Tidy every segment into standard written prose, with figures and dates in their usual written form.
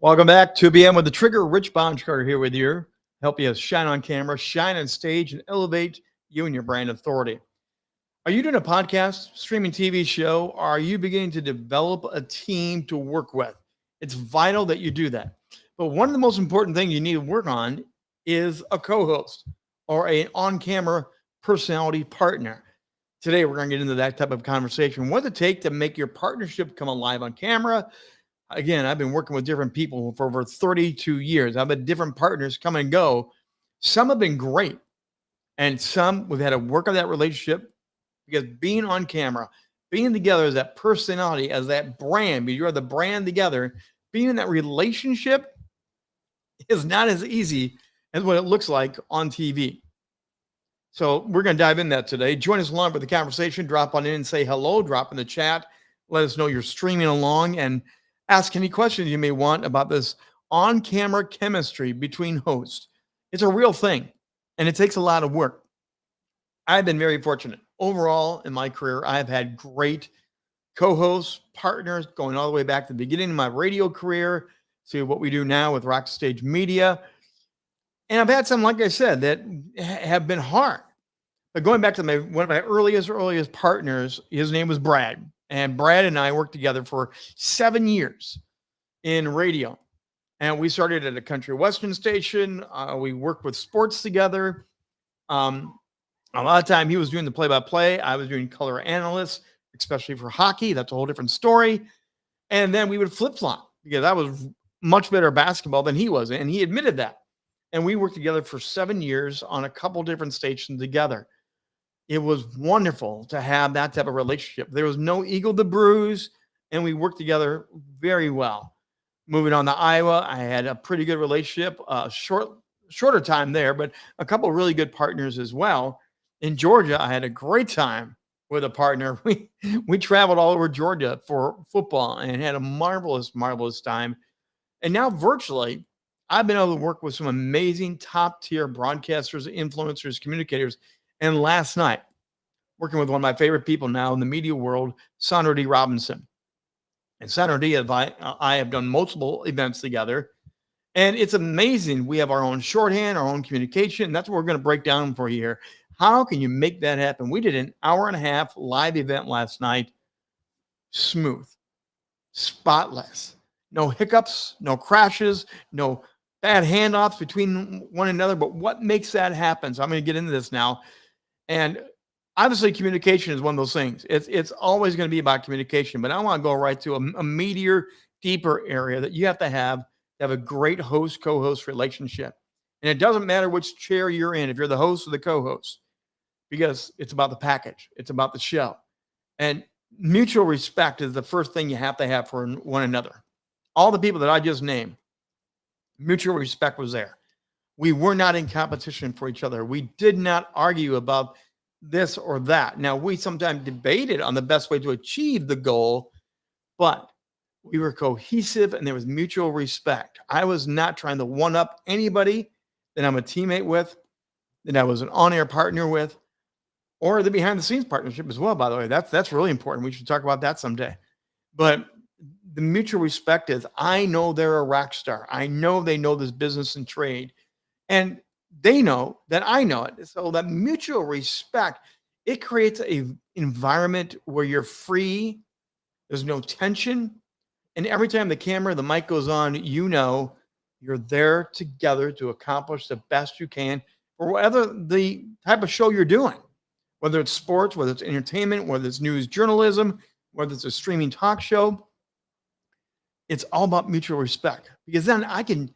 Welcome back to BM with the Trigger. Rich Bontrager here with you. Help you shine on camera, shine on stage, and elevate you and your brand authority. Are you doing a podcast, streaming TV show? Or are you beginning to develop a team to work with? It's vital that you do that. But one of the most important things you need to work on is a co-host or an on-camera personality partner. Today, we're going to get into that type of conversation. What does it take to make your partnership come alive on camera? Again, I've been working with different people for over 32 years. I've had different partners come and go. Some have been great, and some we've had to work on that relationship because being on camera, being together as that personality, as that brand, because you're the brand together, being in that relationship is not as easy as what it looks like on TV. So we're going to dive in that today. Join us along for the conversation. Drop on in and say hello. Drop in the chat. Let us know you're streaming along and ask any questions you may want about this on-camera chemistry between hosts. It's a real thing, and it takes a lot of work. I've been very fortunate. Overall, in my career, I've had great co-hosts, partners, going all the way back to the beginning of my radio career to what we do now with Rock Stage Media. And I've had some, like I said, that have been hard. But going back to one of my earliest partners, his name was Brad. And Brad and I worked together for 7 years in radio. And we started at a country western station. We worked with sports together. A lot of time he was doing the play-by-play. I was doing color analysts, especially for hockey. That's a whole different story. And then we would flip-flop because I was much better at basketball than he was. And he admitted that. And we worked together for 7 years on a couple different stations together. It was wonderful to have that type of relationship. There was no ego to bruise, and we worked together very well. Moving on to Iowa, I had a pretty good relationship, shorter time there, but a couple of really good partners as well. In Georgia, I had a great time with a partner. We traveled all over Georgia for football and had a marvelous time. And now virtually, I've been able to work with some amazing top-tier broadcasters, influencers, communicators. And last night, working with one of my favorite people now in the media world, Sandra D. Robinson. And Sandra D. and I have done multiple events together. And it's amazing. We have our own shorthand, our own communication. That's what we're going to break down for you here. How can you make that happen? We did an hour and a half live event last night. Smooth, spotless, no hiccups, no crashes, no bad handoffs between one another. But what makes that happen? So I'm going to get into this now. And obviously, communication is one of those things. It's always going to be about communication, but I want to go right to a meatier, deeper area that you have to have a great host, co-host relationship. And it doesn't matter which chair you're in, if you're the host or the co-host, because it's about the package. It's about the show. And mutual respect is the first thing you have to have for one another. All the people that I just named, mutual respect was there. We were not in competition for each other. We did not argue about this or that. Now, we sometimes debated on the best way to achieve the goal, but we were cohesive and there was mutual respect. I was not trying to one-up anybody that I'm a teammate with, that I was an on-air partner with, or the behind-the-scenes partnership as well, by the way. That's really important. We should talk about that someday. But the mutual respect is, I know they're a rock star. I know they know this business and trade. And they know that I know it. So that mutual respect, it creates an environment where you're free. There's no tension. And every time the camera, the mic goes on, you know you're there together to accomplish the best you can for whatever the type of show you're doing, whether it's sports, whether it's entertainment, whether it's news journalism, whether it's a streaming talk show. It's all about mutual respect, because then I can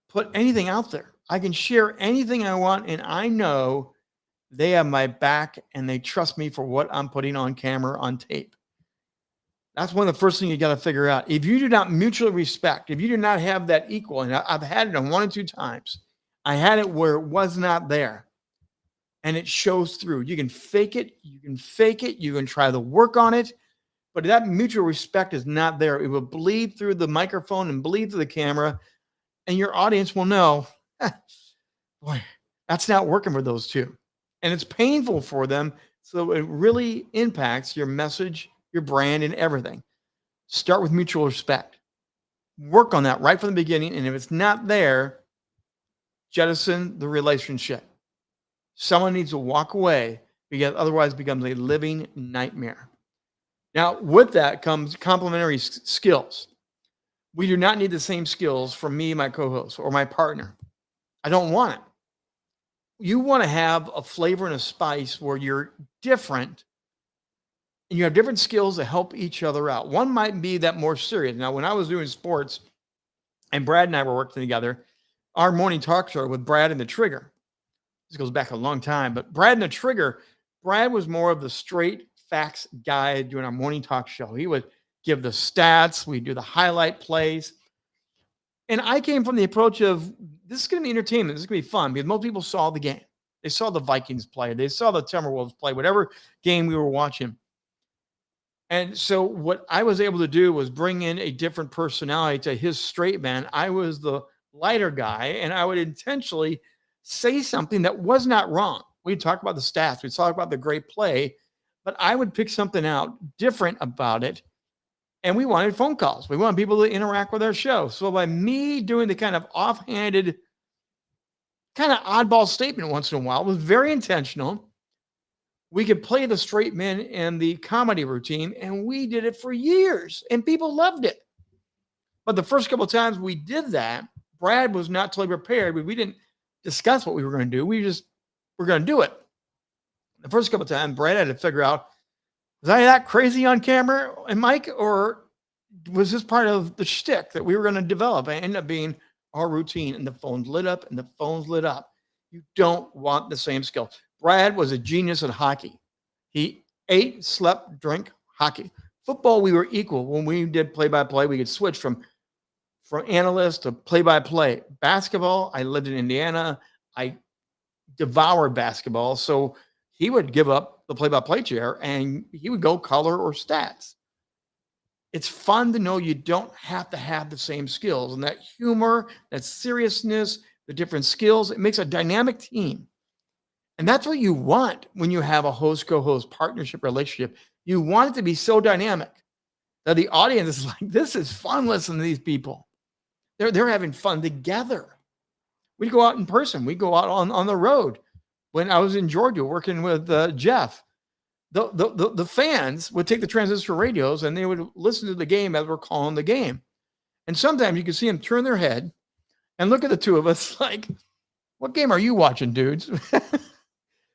put anything out there. I can share anything I want, and I know they have my back and they trust me for what I'm putting on camera, on tape. That's one of the first things you got to figure out. If you do not mutually respect, if you do not have that equal, and I've had it on 1 or 2 times, I had it where it was not there, and it shows through. You can fake it, you can try to work on it, but that mutual respect is not there. It will bleed through the microphone and bleed through the camera, and your audience will know, boy, that's not working for those two. And it's painful for them. So it really impacts your message, your brand, and everything. Start with mutual respect. Work on that right from the beginning. And if it's not there, jettison the relationship. Someone needs to walk away because otherwise it becomes a living nightmare. Now, with that comes complementary skills. We do not need the same skills from me, my co-host, or my partner. I don't want it. You want to have a flavor and a spice where you're different and you have different skills to help each other out. One might be that more serious. Now, when I was doing sports and Brad and I were working together, our morning talk show with Brad and the Trigger, this goes back a long time, but Brad and the Trigger, Brad was more of the straight facts guy doing our morning talk show. He would give the stats, we do the highlight plays. And I came from the approach of this is going to be entertainment. This is going to be fun because most people saw the game. They saw the Vikings play. They saw the Timberwolves play, whatever game we were watching. And so what I was able to do was bring in a different personality to his straight man. I was the lighter guy, and I would intentionally say something that was not wrong. We'd talk about the stats. We'd talk about the great play, but I would pick something out different about it. And we wanted phone calls. We wanted people to interact with our show. So by me doing the kind of offhanded, kind of oddball statement once in a while was very intentional. We could play the straight men and the comedy routine, and we did it for years, and people loved it. But the first couple of times we did that, Brad was not totally prepared. We didn't discuss what we were going to do. We just were going to do it. The first couple of times, Brad had to figure out, was I that crazy on camera and Mike, or was this part of the shtick that we were going to develop? And ended up being our routine, and the phones lit up, and the phones lit up. You don't want the same skill. Brad was a genius at hockey. He ate, slept, drank hockey. Football, we were equal. When we did play-by-play, we could switch from analyst to play-by-play. Basketball, I lived in Indiana. I devoured basketball. So he would give up the play-by-play chair, and he would go color or stats. It's fun to know you don't have to have the same skills. And that humor, that seriousness, the different skills, it makes a dynamic team. And that's what you want when you have a host-co-host partnership relationship. You want it to be so dynamic that the audience is like, this is fun listening to these people. They're having fun together. We go out in person. We go out on the road. When I was in Georgia working with Jeff, the fans would take the transistor radios and they would listen to the game as we're calling the game. And sometimes you could see them turn their head and look at the two of us like, what game are you watching, dudes?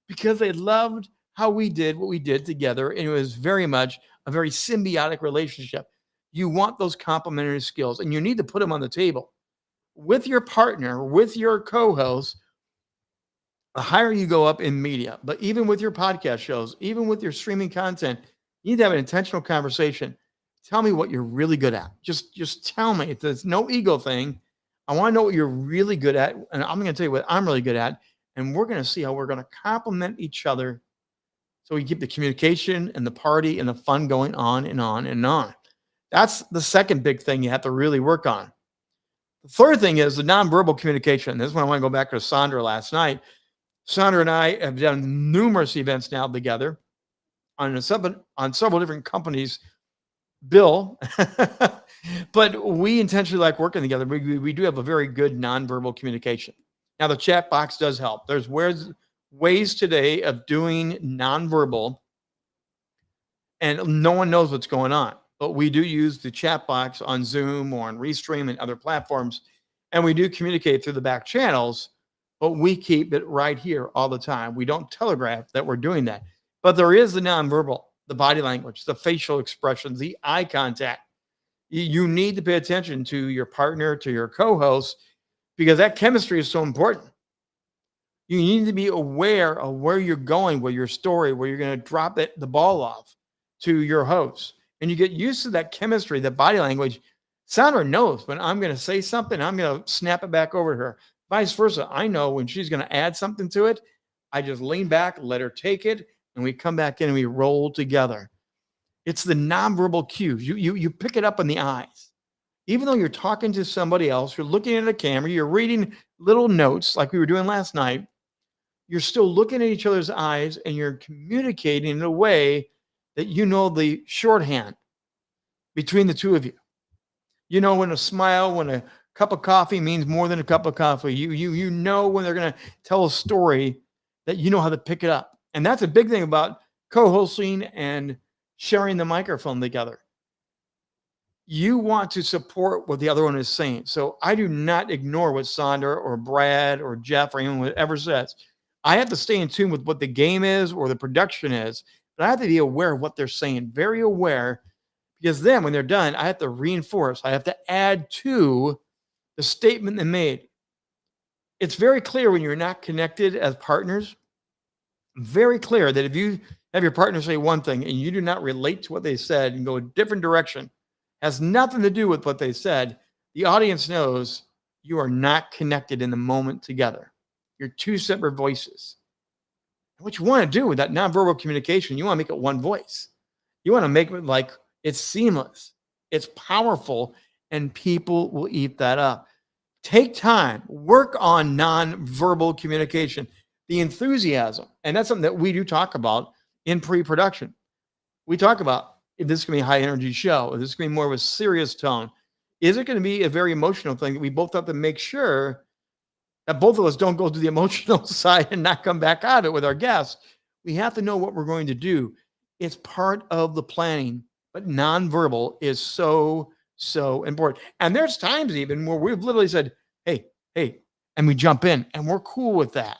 Because they loved how we did what we did together. And it was very much a very symbiotic relationship. You want those complementary skills, and you need to put them on the table with your partner, with your co-host. The higher you go up in media, but even with your podcast shows, even with your streaming content, you need to have an intentional conversation. Tell me what you're really good at. Just tell me. It's no ego thing. I want to know what you're really good at, and I'm going to tell you what I'm really good at. And we're going to see how we're going to complement each other so we keep the communication and the party and the fun going on and on and on. That's the second big thing you have to really work on. The third thing is the nonverbal communication. This is when I want to go back to Sandra last night. Sandra and I have done numerous events now together on several different companies, Bill. But we intentionally like working together. We do have a very good nonverbal communication. Now, the chat box does help. There's ways today of doing nonverbal, and no one knows what's going on. But we do use the chat box on Zoom or on Restream and other platforms, and we do communicate through the back channels, but we keep it right here all the time. We don't telegraph that we're doing that. But there is the nonverbal, the body language, the facial expressions, the eye contact. You need to pay attention to your partner, to your co-host, because that chemistry is so important. You need to be aware of where you're going with your story, where you're going to drop the ball off to your host. And you get used to that chemistry, that body language. Sandra knows when I'm going to say something, I'm going to snap it back over to her. Vice versa. I know when she's going to add something to it, I just lean back, let her take it, and we come back in and we roll together. It's the nonverbal cues. You pick it up in the eyes. Even though you're talking to somebody else, you're looking at a camera, you're reading little notes like we were doing last night, you're still looking at each other's eyes and you're communicating in a way that you know the shorthand between the two of you. You know when a smile, when a cup of coffee means more than a cup of coffee. You know when they're going to tell a story that you know how to pick it up. And that's a big thing about co-hosting and sharing the microphone together. You want to support what the other one is saying. So I do not ignore what Sandra or Brad or Jeff or anyone ever says. I have to stay in tune with what the game is or the production is, but I have to be aware of what they're saying, very aware, because then when they're done, I have to reinforce, I have to add to the statement they made. It's very clear when you're not connected as partners, very clear that if you have your partner say one thing and you do not relate to what they said and go a different direction, has nothing to do with what they said, the audience knows you are not connected in the moment together. You're two separate voices. And what you want to do with that nonverbal communication, you want to make it one voice. You want to make it like it's seamless, it's powerful, and people will eat that up. Take time, work on nonverbal communication, the enthusiasm. And that's something that we do talk about in pre-production. We talk about if this is going to be a high energy show, if this is going to be more of a serious tone. Is it going to be a very emotional thing that we both have to make sure that both of us don't go to the emotional side and not come back out of it with our guests? We have to know what we're going to do. It's part of the planning, but nonverbal is so important. And there's times even where we've literally said, hey, and we jump in and we're cool with that.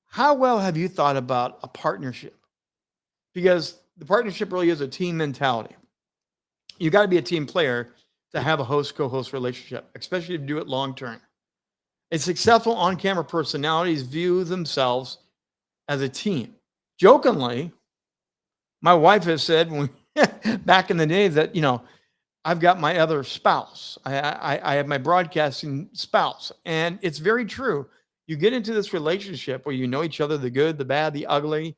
How well have you thought about a partnership? Because the partnership really is a team mentality. You got to be a team player to have a host-co-host relationship, especially if you do it long-term. And successful on-camera personalities view themselves as a team. Jokingly, my wife has said when back in the day that, I've got my other spouse. I have my broadcasting spouse. And it's very true. You get into this relationship where you know each other, the good, the bad, the ugly,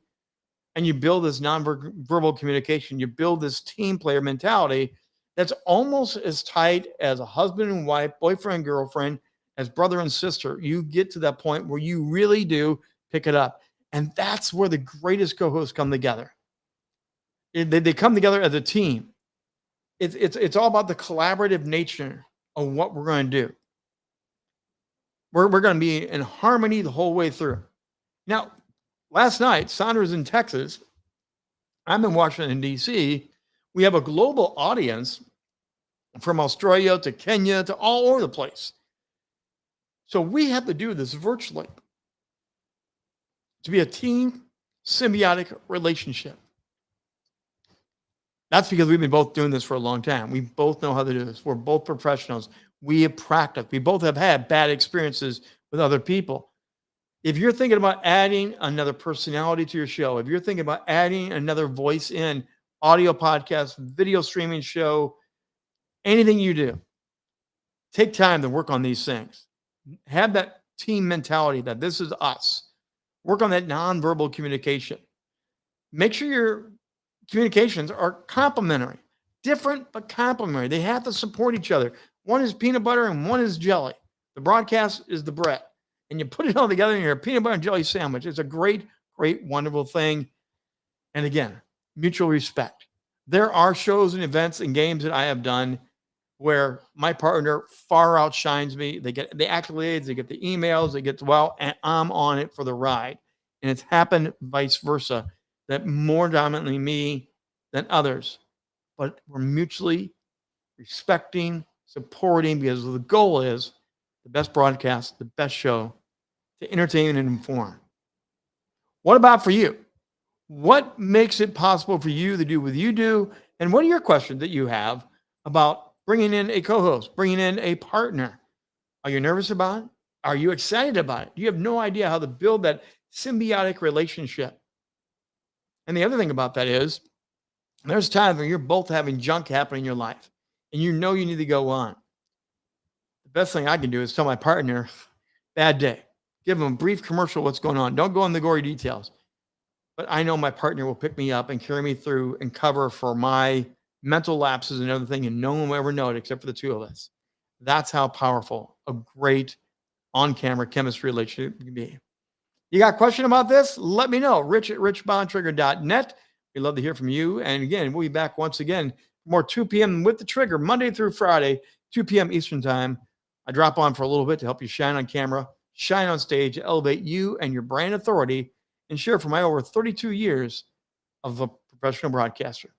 and you build this nonverbal communication. You build this team player mentality that's almost as tight as a husband and wife, boyfriend and girlfriend, as brother and sister. You get to that point where you really do pick it up. And that's where the greatest co-hosts come together. They come together as a team. It's all about the collaborative nature of what we're going to do. We're going to be in harmony the whole way through. Now, last night, Sandra's in Texas. I'm in Washington, D.C. We have a global audience from Australia to Kenya to all over the place. So we have to do this virtually to be a team symbiotic relationship. That's because we've been both doing this for a long time. We both know how to do this. We're both professionals. We have practiced. We both have had bad experiences with other people. If you're thinking about adding another personality to your show, if you're thinking about adding another voice in, audio podcast, video streaming show, anything you do, take time to work on these things. Have that team mentality that this is us. Work on that nonverbal communication. Make sure your communications are complementary, different but complementary. They have to support each other. One is peanut butter and one is jelly. The broadcast is the bread. And you put it all together in your peanut butter and jelly sandwich. It's a great, wonderful thing. And again, mutual respect. There are shows and events and games that I have done where my partner far outshines me. They get the accolades, they get the emails, they get and I'm on it for the ride. And it's happened vice versa, that more dominantly me than others. But we're mutually respecting, supporting, because the goal is the best broadcast, the best show, to entertain and inform. What about for you? What makes it possible for you to do what you do? And what are your questions that you have about bringing in a co-host, bringing in a partner? Are you nervous about it? Are you excited about it? You have no idea how to build that symbiotic relationship. And the other thing about that is there's times when you're both having junk happen in your life and you know you need to go on. The best thing I can do is tell my partner, bad day. Give them a brief commercial what's going on. Don't go in the gory details. But I know my partner will pick me up and carry me through and cover for my mental lapses and everything, and no one will ever know it except for the two of us. That's how powerful a great on-camera chemistry relationship can be. You got a question about this? Let me know. Rich@richbontrager.net. We'd love to hear from you. And again, we'll be back once again more 2 p.m. with the Trigger, Monday through Friday, 2 p.m. Eastern Time. I drop on for a little bit to help you shine on camera, shine on stage, elevate you and your brand authority, and share from my over 32 years of a professional broadcaster.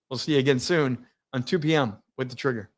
We'll see you again soon on 2 p.m. with the Trigger.